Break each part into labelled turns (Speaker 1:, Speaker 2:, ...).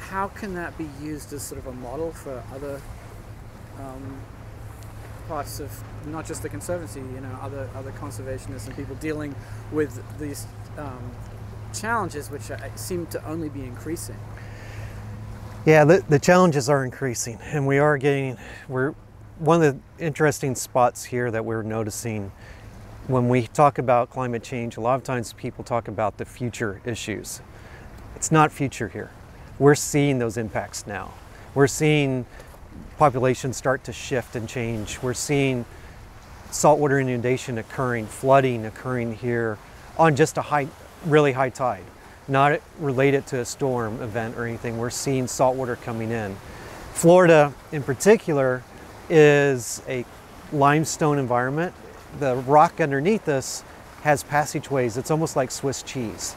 Speaker 1: how can that be used as sort of a model for other parts of not just the Conservancy, other conservationists and people dealing with these challenges, which seem to only be increasing?
Speaker 2: Yeah, the challenges are increasing, and we're one of the interesting spots here that we're noticing when we talk about climate change. A lot of times people talk about the future issues. It's not future here. We're seeing those impacts now. We're seeing populations start to shift and change. We're seeing saltwater inundation occurring, flooding occurring here on just a really high tide, not related to a storm event or anything. We're seeing saltwater coming in. Florida in particular is a limestone environment. The rock underneath us has passageways. It's almost like Swiss cheese.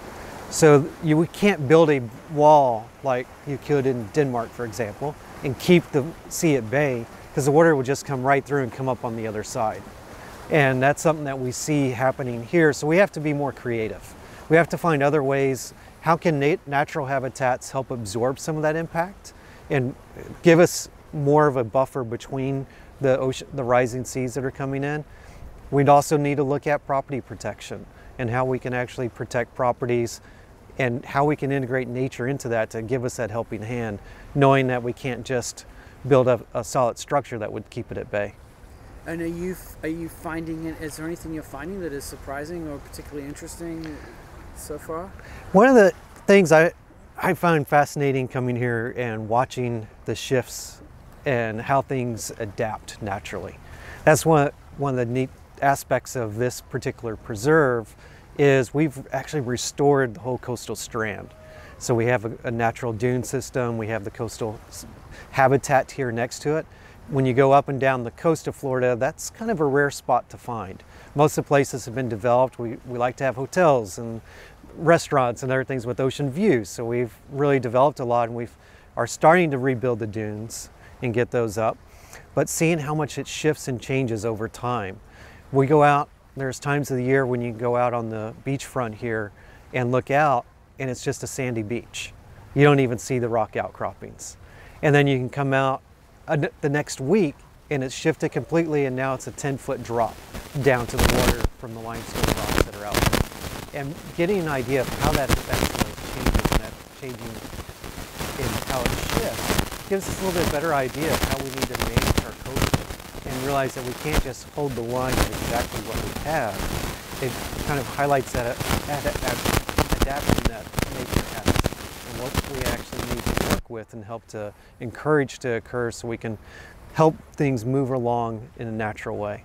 Speaker 2: So we can't build a wall like you could in Denmark, for example, and keep the sea at bay, because the water will just come right through and come up on the other side. And that's something that we see happening here. So we have to be more creative. We have to find other ways. How can natural habitats help absorb some of that impact and give us more of a buffer between the rising seas that are coming in? We'd also need to look at property protection and how we can actually protect properties and how we can integrate nature into that to give us that helping hand, knowing that we can't just build a solid structure that would keep it at bay.
Speaker 1: And are you finding it? Is there anything you're finding that is surprising or particularly interesting so far?
Speaker 2: One of the things I find fascinating coming here and watching the shifts and how things adapt naturally. That's one of the neat aspects of this particular preserve is we've actually restored the whole coastal strand. So we have a natural dune system, we have the coastal habitat here next to it. When you go up and down the coast of Florida, that's kind of a rare spot to find. Most of the places have been developed. We like to have hotels and restaurants and other things with ocean views. So we've really developed a lot, and we are starting to rebuild the dunes and get those up. But seeing how much it shifts and changes over time. We go out, there's times of the year when you go out on the beachfront here and look out, and it's just a sandy beach. You don't even see the rock outcroppings. And then you can come out the next week and it's shifted completely, and now it's a 10-foot drop down to the water from the limestone rocks that are out there. And getting an idea of how that affects those changes and that changing in how it shifts gives us a little bit better idea of how we need to manage our coastal and realize that we can't just hold the line of exactly what we have. It kind of highlights that adaptation that nature has and what we actually need to work with and help to encourage to occur so we can help things move along in a natural way.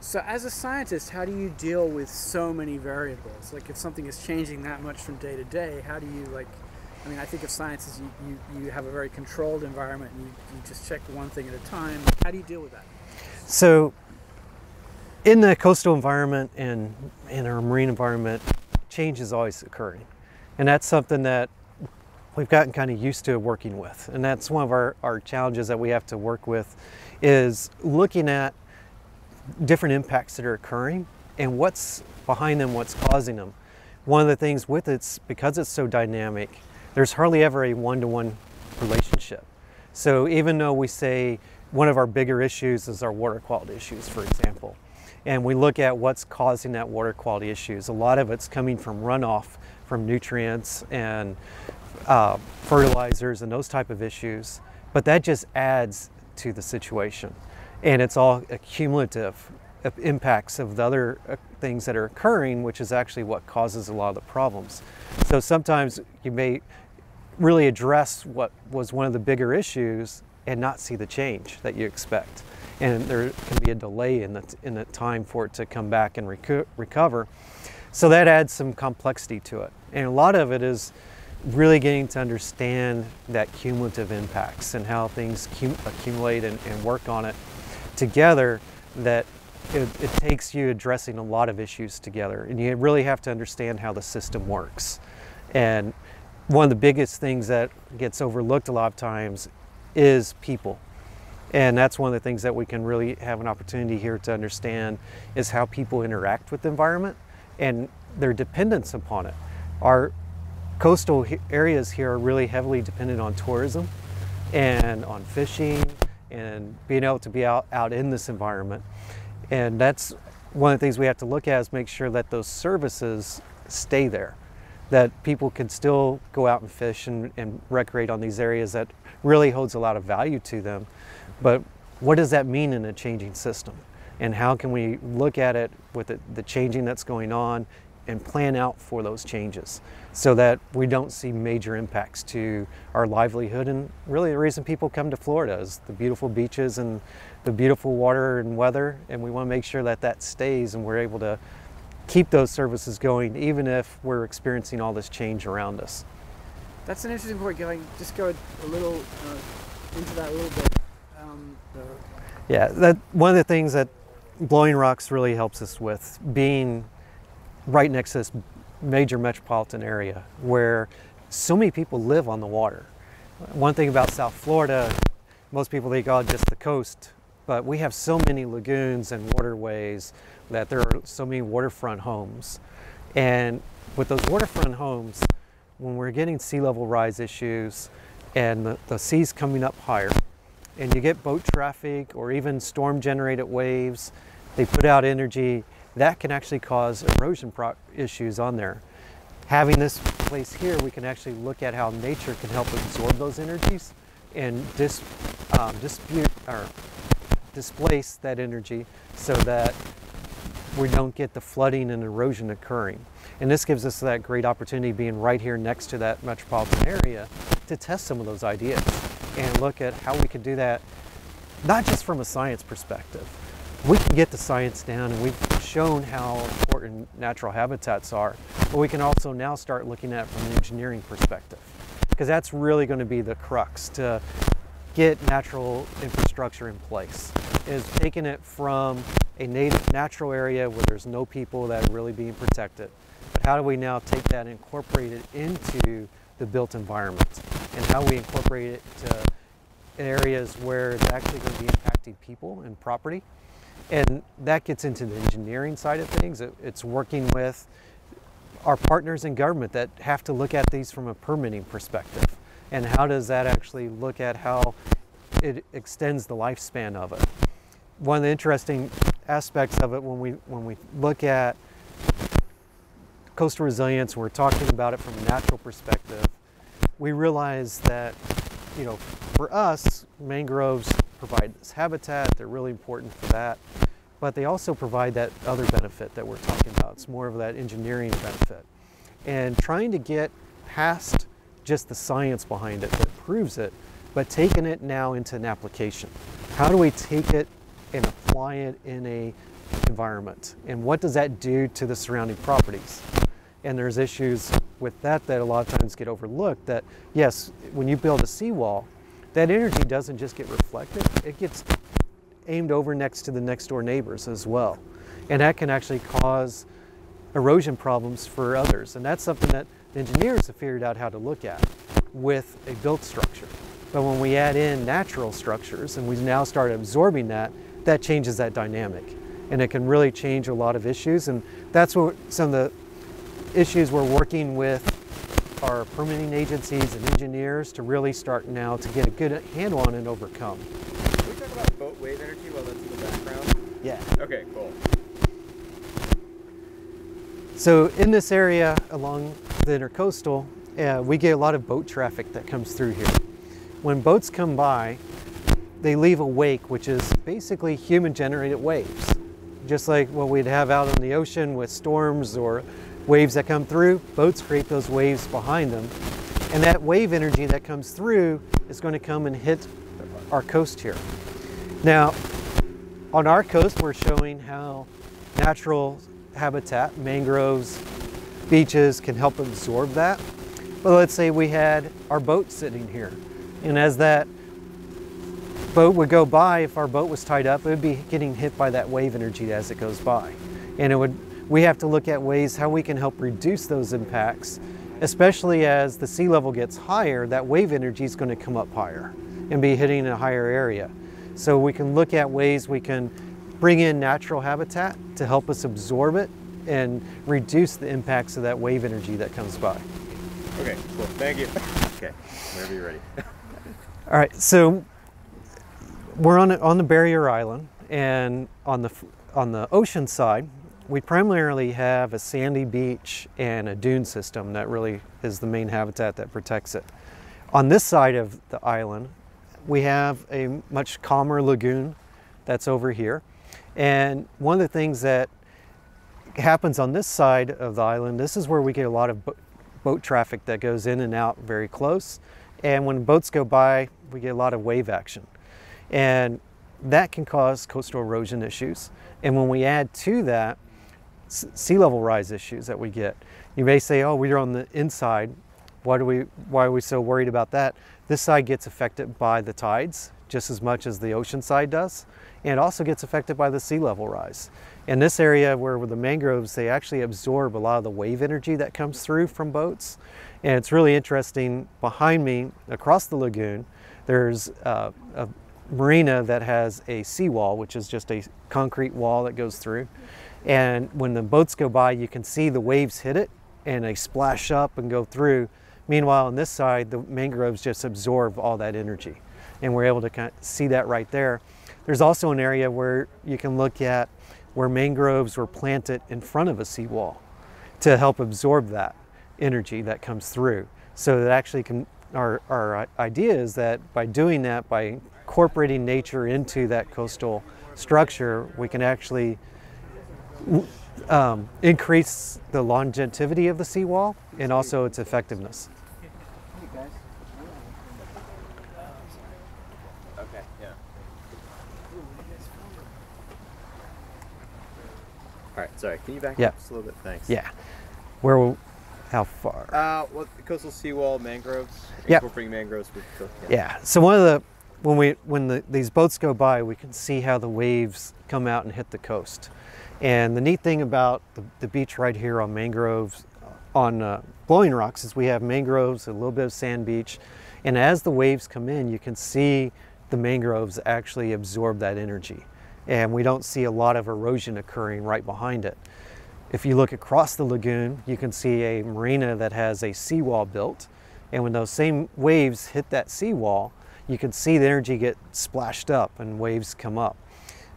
Speaker 1: So as a scientist, how do you deal with so many variables? Like if something is changing that much from day to day, how do you I think of science as you have a very controlled environment and you just check one thing at a time. How do you deal with that?
Speaker 2: So in the coastal environment and in our marine environment, change is always occurring. And that's something that we've gotten kind of used to working with. And that's one of our challenges that we have to work with, is looking at different impacts that are occurring and what's behind them, what's causing them. One of the things with it, because it's so dynamic, there's hardly ever a one-to-one relationship. So even though we say one of our bigger issues is our water quality issues, for example, and we look at what's causing that water quality issues, a lot of it's coming from runoff from nutrients and fertilizers and those type of issues, but that just adds to the situation. And it's all accumulative impacts of the other things that are occurring, which is actually what causes a lot of the problems. So sometimes you may really address what was one of the bigger issues and not see the change that you expect. And there can be a delay in the time for it to come back and recover. So that adds some complexity to it. And a lot of it is really getting to understand that cumulative impacts and how things accumulate and work on it together, that it takes you addressing a lot of issues together. And you really have to understand how the system works. And one of the biggest things that gets overlooked a lot of times is people. And that's one of the things that we can really have an opportunity here to understand, is how people interact with the environment and their dependence upon it. Our coastal areas here are really heavily dependent on tourism and on fishing and being able to be out in this environment. And that's one of the things we have to look at, is make sure that those services stay there, that people can still go out and fish and recreate on these areas that really holds a lot of value to them. But what does that mean in a changing system? And how can we look at it with the changing that's going on and plan out for those changes so that we don't see major impacts to our livelihood? And really the reason people come to Florida is the beautiful beaches and the beautiful water and weather, and we want to make sure that that stays and we're able to keep those services going even if we're experiencing all this change around us.
Speaker 1: That's an interesting point. Just go a little into that a little bit.
Speaker 2: Yeah, that one of the things that Blowing Rocks really helps us with, being right next to this major metropolitan area where so many people live on the water. One thing about South Florida, most people think, oh, just the coast, but we have so many lagoons and waterways that there are so many waterfront homes. And with those waterfront homes, when we're getting sea level rise issues and the sea's coming up higher, and you get boat traffic or even storm generated waves, they put out energy, that can actually cause erosion issues on there. Having this place here, we can actually look at how nature can help absorb those energies and displace that energy so that we don't get the flooding and erosion occurring. And this gives us that great opportunity, being right here next to that metropolitan area, to test some of those ideas and look at how we can do that, not just from a science perspective. We can get the science down and we've shown how important natural habitats are, but we can also now start looking at it from an engineering perspective, because that's really going to be the crux to get natural infrastructure in place, is taking it from a natural area where there's no people that are really being protected, but how do we now take that and incorporate it into the built environment, and how we incorporate it to areas where it's actually going to be impacting people and property. And that gets into the engineering side of things. It's working with our partners in government that have to look at these from a permitting perspective. And how does that actually look at how it extends the lifespan of it? One of the interesting aspects of it when we look at coastal resilience, we're talking about it from a natural perspective, we realize that, you know, for us, mangroves provide this habitat, they're really important for that, but they also provide that other benefit that we're talking about. It's more of that engineering benefit. And trying to get past just the science behind it that proves it, but taking it now into an application. How do we take it and apply it in a environment? And what does that do to the surrounding properties? And there's issues with that a lot of times get overlooked, that yes, when you build a seawall, that energy doesn't just get reflected, it gets aimed over next to the next door neighbors as well. And that can actually cause erosion problems for others. And that's something that the engineers have figured out how to look at with a built structure. But when we add in natural structures and we now start absorbing that, that changes that dynamic. And it can really change a lot of issues. And that's what some of the issues we're working with our permitting agencies and engineers to really start now to get a good handle on and overcome.
Speaker 3: Can we talk about boat wave energy while that's in the background?
Speaker 2: Yeah.
Speaker 3: Okay, cool.
Speaker 2: So in this area along the intercoastal, we get a lot of boat traffic that comes through here. When boats come by, they leave a wake, which is basically human-generated waves. Just like what we'd have out on the ocean with storms or waves that come through, boats create those waves behind them. And that wave energy that comes through is going to come and hit our coast here. Now, on our coast, we're showing how natural habitat, mangroves, beaches can help absorb that. But let's say we had our boat sitting here. And as that boat would go by, if our boat was tied up, it would be getting hit by that wave energy as it goes by. And we have to look at ways how we can help reduce those impacts, especially as the sea level gets higher, that wave energy is going to come up higher and be hitting a higher area. So we can look at ways we can bring in natural habitat to help us absorb it and reduce the impacts of that wave energy that comes by.
Speaker 3: Okay, cool. Thank you. Okay, whenever you're ready.
Speaker 2: All right, so we're on the barrier island, and on the ocean side, we primarily have a sandy beach and a dune system that really is the main habitat that protects it. On this side of the island, we have a much calmer lagoon that's over here. And one of the things that happens on this side of the island, this is where we get a lot of boat traffic that goes in and out very close. And when boats go by, we get a lot of wave action. And that can cause coastal erosion issues. And when we add to that sea level rise issues that we get, you may say, oh, we're on the inside. Why are we so worried about that? This side gets affected by the tides just as much as the ocean side does, and it also gets affected by the sea level rise. In this area where with the mangroves, they actually absorb a lot of the wave energy that comes through from boats. And it's really interesting, behind me, across the lagoon, there's a marina that has a seawall, which is just a concrete wall that goes through. And when the boats go by, you can see the waves hit it and they splash up and go through. Meanwhile, on this side, the mangroves just absorb all that energy. And we're able to kind of see that right there. There's also an area where you can look at where mangroves were planted in front of a seawall to help absorb that energy that comes through. So that actually our idea is that by doing that, by incorporating nature into that coastal structure, we can actually increase the longevity of the seawall and also its effectiveness.
Speaker 3: Okay, yeah. All right, sorry, can you back up just a little bit? Thanks.
Speaker 2: Yeah. How far?
Speaker 3: Well, the coastal seawall, mangroves,
Speaker 2: Yep.
Speaker 3: incorporating mangroves with
Speaker 2: Yeah. So one of the when these boats go by, we can see how the waves come out and hit the coast. And the neat thing about the beach right here on mangroves, on Blowing Rocks, is we have mangroves, a little bit of sand beach, and as the waves come in, you can see the mangroves actually absorb that energy, and we don't see a lot of erosion occurring right behind it. If you look across the lagoon, you can see a marina that has a seawall built, and when those same waves hit that seawall, you can see the energy get splashed up and waves come up.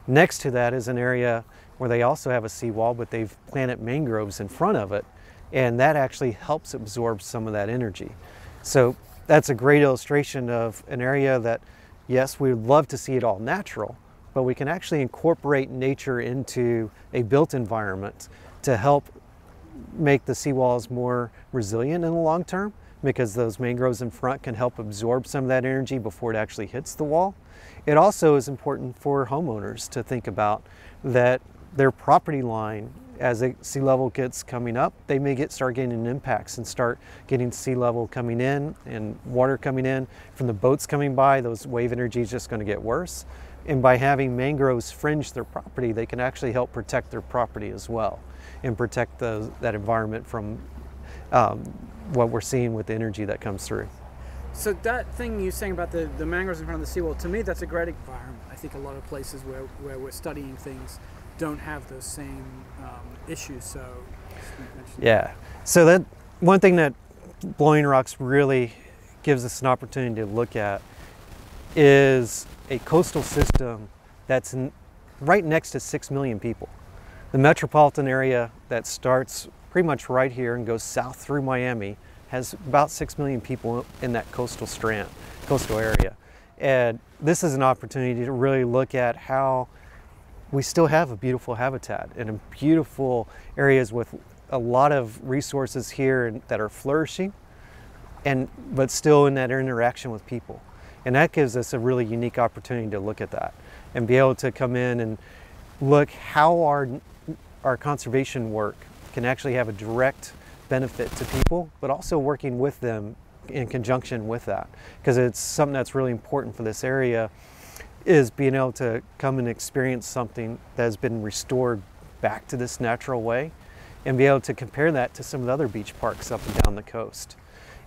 Speaker 2: Next to that is an area where they also have a seawall, but they've planted mangroves in front of it, and that actually helps absorb some of that energy. So that's a great illustration of an area that, yes, we would love to see it all natural, but we can actually incorporate nature into a built environment to help make the seawalls more resilient in the long term, because those mangroves in front can help absorb some of that energy before it actually hits the wall. It also is important for homeowners to think about that their property line, as the sea level gets coming up, they may start getting impacts and start getting sea level coming in and water coming in from the boats coming by. Those wave energy is just going to get worse. And by having mangroves fringe their property, they can actually help protect their property as well and protect that environment from what we're seeing with the energy that comes through.
Speaker 1: So that thing you're saying about the mangroves in front of the seawall, to me that's a great environment. I think a lot of places where we're studying things don't have those same issues. So
Speaker 2: yeah, so that one thing that Blowing Rocks really gives us an opportunity to look at is a coastal system that's right next to 6 million people. The metropolitan area that starts pretty much right here and goes south through Miami has about 6 million people in that coastal area. And this is an opportunity to really look at how we still have a beautiful habitat and beautiful areas with a lot of resources here that are flourishing, but still in that interaction with people. And that gives us a really unique opportunity to look at that and be able to come in and look how our conservation work can actually have a direct benefit to people, but also working with them in conjunction with that. Because it's something that's really important for this area, is being able to come and experience something that has been restored back to this natural way and be able to compare that to some of the other beach parks up and down the coast.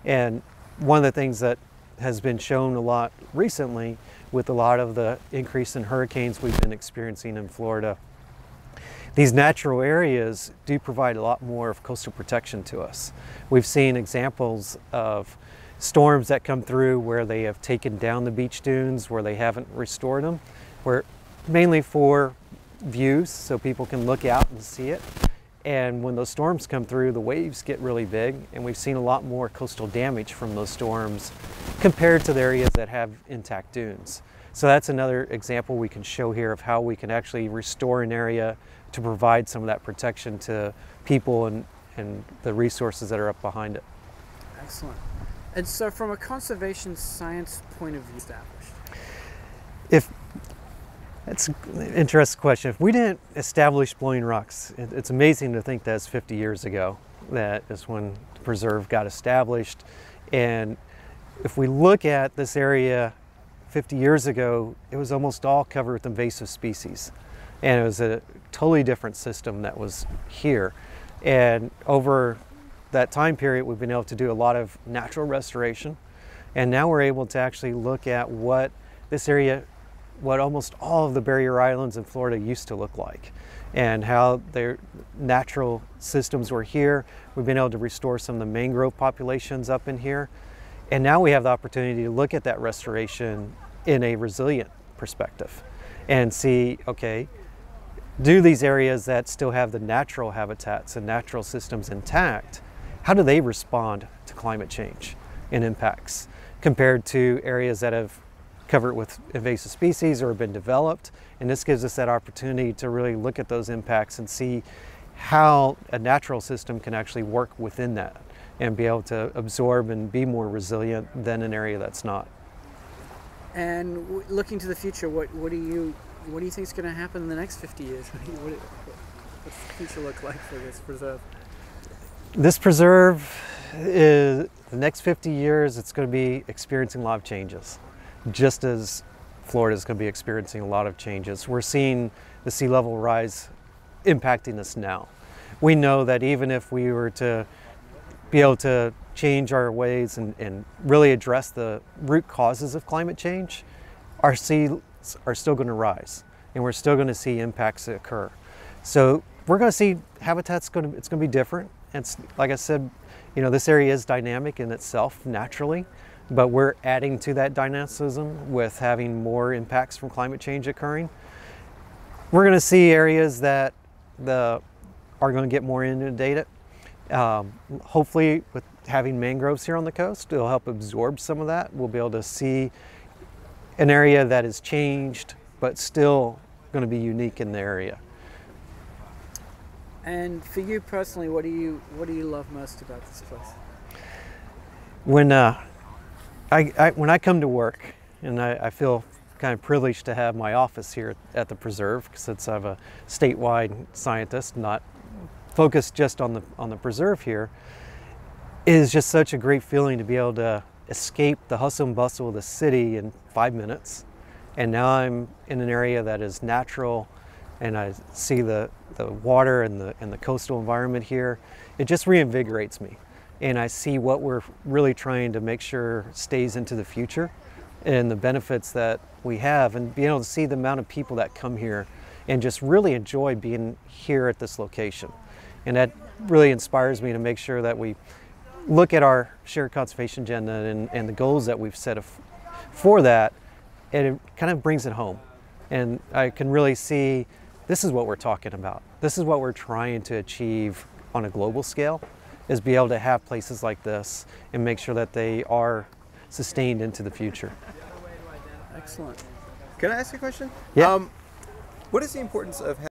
Speaker 2: And one of the things that has been shown a lot recently with a lot of the increase in hurricanes we've been experiencing in Florida These natural areas do provide a lot more of coastal protection to us. We've seen examples of storms that come through where they have taken down the beach dunes, where they haven't restored them, where mainly for views so people can look out and see it. And when those storms come through, the waves get really big, and we've seen a lot more coastal damage from those storms compared to the areas that have intact dunes. So that's another example we can show here of how we can actually restore an area to provide some of that protection to people and the resources that are up behind it.
Speaker 1: Excellent. And so from a conservation science point of view established?
Speaker 2: That's an interesting question. If we didn't establish Blowing Rocks, it's amazing to think that's 50 years ago. That is when the preserve got established. And if we look at this area 50 years ago, it was almost all covered with invasive species. And it was a totally different system that was here. And over that time period, we've been able to do a lot of natural restoration. And now we're able to actually look at what this area, what almost all of the barrier islands in Florida used to look like, and how their natural systems were here. We've been able to restore some of the mangrove populations up in here. And now we have the opportunity to look at that restoration in a resilient perspective and see, okay, do these areas that still have the natural habitats and natural systems intact, how do they respond to climate change and impacts compared to areas that have covered with invasive species or have been developed? And this gives us that opportunity to really look at those impacts and see how a natural system can actually work within that and be able to absorb and be more resilient than an area that's not.
Speaker 1: And looking to the future, what do you think is going to happen in the next 50 years? What's the future look like for this preserve?
Speaker 2: This preserve is, the next 50 years, it's going to be experiencing a lot of changes, just as Florida is going to be experiencing a lot of changes. We're seeing the sea level rise impacting us now. We know that even if we were to be able to change our ways and really address the root causes of climate change, our seas are still going to rise, and we're still going to see impacts occur. So we're going to see habitats it's going to be different. It's like I said, you know, this area is dynamic in itself naturally, but we're adding to that dynamicism with having more impacts from climate change occurring. We're going to see areas that are going to get more inundated. Hopefully with having mangroves here on the coast, it'll help absorb some of that. We'll be able to see an area that has changed, but still going to be unique in the area.
Speaker 1: And for you personally, what do you love most about this place?
Speaker 2: When I come to work, and I feel kind of privileged to have my office here at the preserve, since I'm a statewide scientist, not focused just on the preserve here, it is just such a great feeling to be able to escape the hustle and bustle of the city in 5 minutes. And now I'm in an area that is natural, and I see the water and the coastal environment here. It just reinvigorates me. And I see what we're really trying to make sure stays into the future and the benefits that we have, and being able to see the amount of people that come here and just really enjoy being here at this location. And that really inspires me to make sure that we look at our shared conservation agenda and the goals that we've set for that, and it kind of brings it home. And I can really see this is what we're talking about. This is what we're trying to achieve on a global scale, is be able to have places like this and make sure that they are sustained into the future.
Speaker 1: Excellent.
Speaker 3: Can I ask you a question?
Speaker 2: Yeah.
Speaker 3: What is the importance of